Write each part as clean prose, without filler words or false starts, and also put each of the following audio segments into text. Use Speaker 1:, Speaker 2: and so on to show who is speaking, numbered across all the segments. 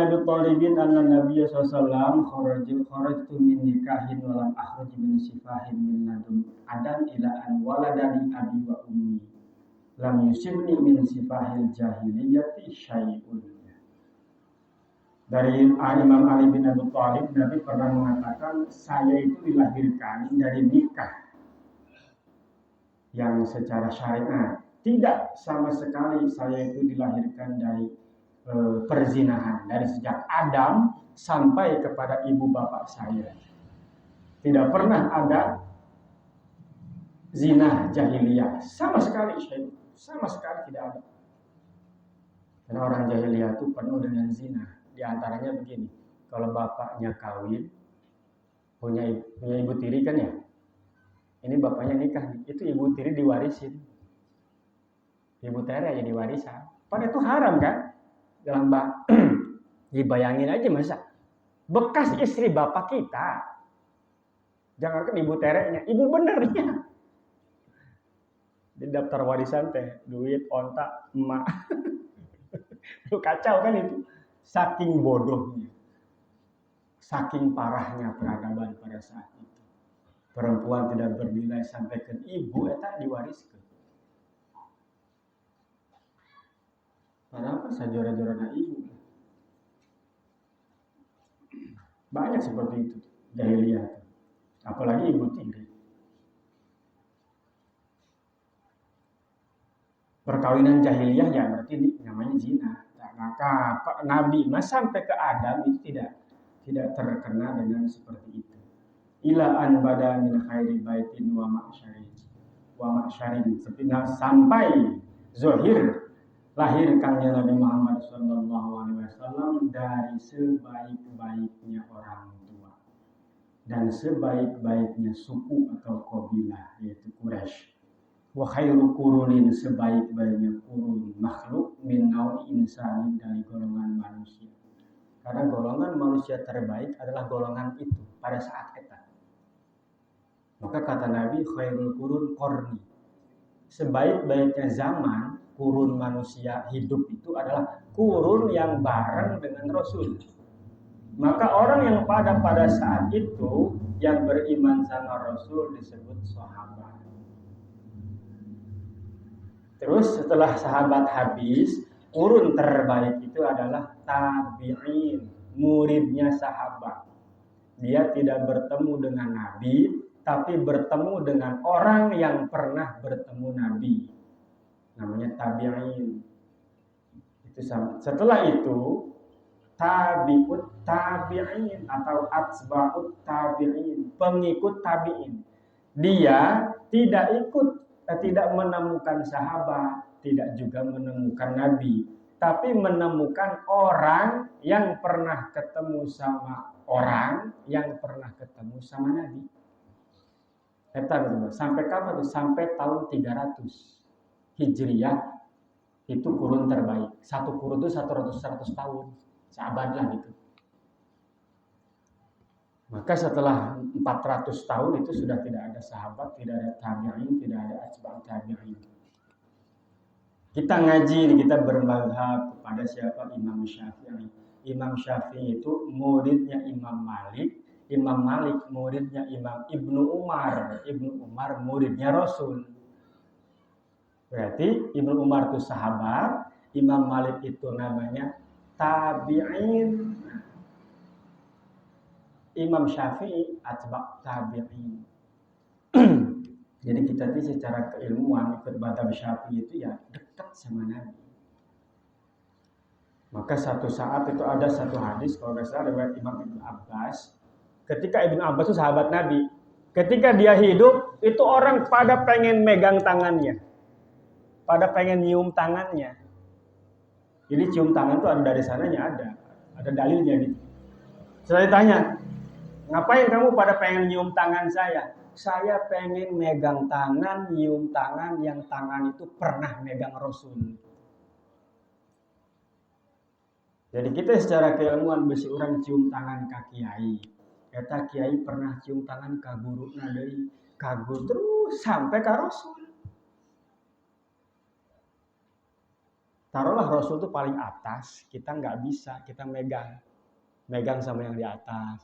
Speaker 1: Abi Thalibin anna Nabiy sallallahu kharajtu min nikahin wa lam akhruj min sifahin min ladun adan ila an waladani abi wa ummi lam yusibni min sifahil jahiliyati syai'un. Dari Imam Ali bin Abi Thalib, Nabi pernah mengatakan, saya itu dilahirkan dari nikah yang secara syariat. Tidak sama sekali saya itu dilahirkan dari perzinahan. Dari sejak Adam sampai kepada ibu bapak saya. Tidak pernah ada zina jahiliyah. Sama sekali tidak ada. Karena orang jahiliyah itu penuh dengan zina. Di antaranya begini, kalau bapaknya kawin, punya ibu tiri kan ya, ini bapaknya nikah, itu ibu tiri diwarisin, ibu tiri aja diwarisan. Padahal itu haram kan? Dalam dibayangin aja masa bekas istri bapak kita, jangankan ibu terenya, ibu benernya di daftar warisan teh duit ontak emak. Itu kacau kan itu. Saking bodohnya, saking parahnya peradaban pada saat itu. Perempuan tidak bernilai sampai ke ibu, eta diwariskan. Padahal kan sajora-jorana ibu. Banyak seperti itu, jahiliyah. Apalagi ibu tiri. Perkawinan jahiliyah ya berarti ini namanya zina. Maka Nabi sampai ke Adam itu tidak terkena dengan seperti itu. Ila an bada min khairi baitin wa ma'syarin sampai zahir lahir kanjeng Nabi Muhammad sallallahu alaihi wasallam dari sebaik-baiknya orang tua dan sebaik-baiknya suku atau kabilah yaitu Quraisy. Wa khairu qurunin sebaik-baiknya kurun makhluk min naui insani dari golongan manusia. Karena golongan manusia terbaik adalah golongan itu pada saat itu. Maka kata Nabi khairul qurun qarni. Sebaik-baiknya zaman kurun manusia hidup itu adalah kurun yang bareng dengan Rasul. Maka orang yang pada saat itu yang beriman sama Rasul disebut sahabat. Terus setelah sahabat habis, kurun terbaik itu adalah tabi'in, muridnya sahabat. Dia tidak bertemu dengan Nabi, tapi bertemu dengan orang yang pernah bertemu Nabi. Namanya tabi'in. Itu sama. Setelah itu, tabi'ut tabi'in atau atsba'ut tabi'in, pengikut tabi'in. Dia tidak menemukan sahabat, tidak juga menemukan Nabi, tapi menemukan orang yang pernah ketemu sama orang yang pernah ketemu sama Nabi. Sampai kapan tuh? Sampai tahun 300 Hijriah itu kurun terbaik. Satu kurun itu 100 tahun, seabad lah gitu. Maka setelah 400 tahun itu sudah tidak ada sahabat, tidak ada tabi'in, tidak ada atba'ut tabi'in. Kita ngaji, kita bermadhab kepada siapa? Imam Syafi'i. Imam Syafi'i itu muridnya Imam Malik. Imam Malik muridnya Imam Ibnu Umar. Ibnu Umar muridnya Rasul. Berarti Ibnu Umar itu sahabat, Imam Malik itu namanya tabi'in. Imam Syafi'i atba' tabi'in. Jadi kita ini secara keilmuan ikut madhab Syafi'i itu ya dekat sama Nabi. Maka satu saat itu ada satu hadis kalau nggak salah riwayat Imam Ibnu Abbas. Ketika Ibnu Abbas itu sahabat Nabi, ketika dia hidup itu orang pada pengen megang tangannya, pada pengen nyium tangannya. Jadi cium tangan itu ada dari sananya ada dalilnya gitu. Setelah ditanya, ngapain kamu pada pengen nyium tangan saya? Saya pengen megang tangan, nyium tangan yang tangan itu pernah megang Rasul. Jadi kita secara keilmuan besi orang cium tangan ka kiai. Eta kiai pernah cium tangan ka guruna deui, ka guru terus sampai ka Rasul. taruhlah Rasul itu paling atas, kita nggak bisa, kita megang sama yang di atas,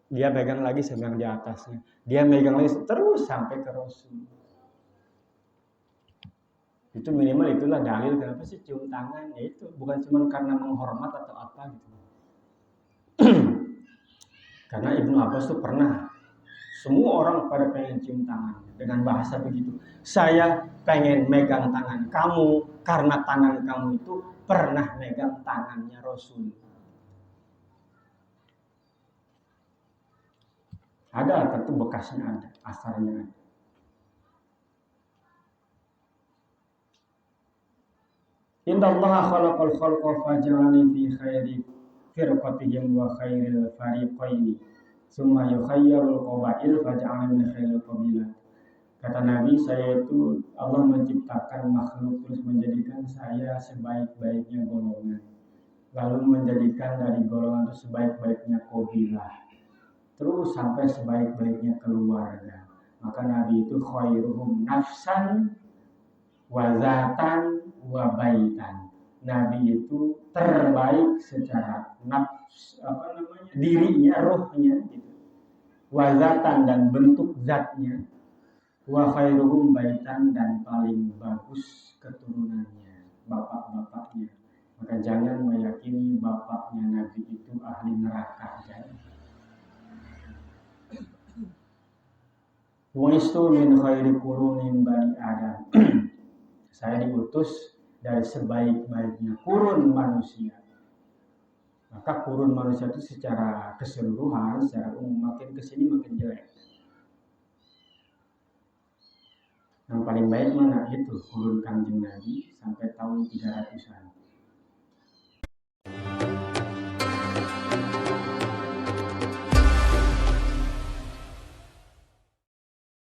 Speaker 1: dia pegang lagi sama yang di atasnya, dia megang lagi terus sampai ke Rasul. Itu minimal itulah dalil kenapa sih cium tangan, ya itu bukan cuma karena menghormat atau apa gitu. Karena Ibnu Abbas tuh pernah, semua orang pada pengen cium tangan dengan bahasa begitu. Saya pengen megang tangan kamu karena tangan kamu itu pernah megang tangannya Rasul. Ada tentu bekasnya ada, asarnya ada. Innallaha khalaqal khalqa faj'alani fi khairi firqatihim wa khairil fariqaini. Summa yukhayyarul qabail faj'alani min khairil qabilah. Kata Nabi, saya itu Allah menciptakan makhluk terus menjadikan saya sebaik-baiknya golongan. Lalu menjadikan dari golongan itu sebaik-baiknya qabilah. Terus sampai sebaik-baiknya keluarga. Maka Nabi itu khairuhum nafsan wa zatan wa baitan. Nabi itu terbaik secara nafs, dirinya, rohnya gitu. Wa zatan dan bentuk zatnya. Wa khairuhum baitan dan paling bagus keturunannya, bapak-bapaknya. Maka jangan meyakini bapaknya Nabi itu ahli neraka. Bu'istu min khairi qurunin bani Adam. Saya diutus dari sebaik-baiknya kurun manusia. Maka kurun manusia itu secara keseluruhan, secara umum makin kesini makin jelek. Yang paling baik mana itu kurun Kanjeng Nabi sampai tahun 300-an.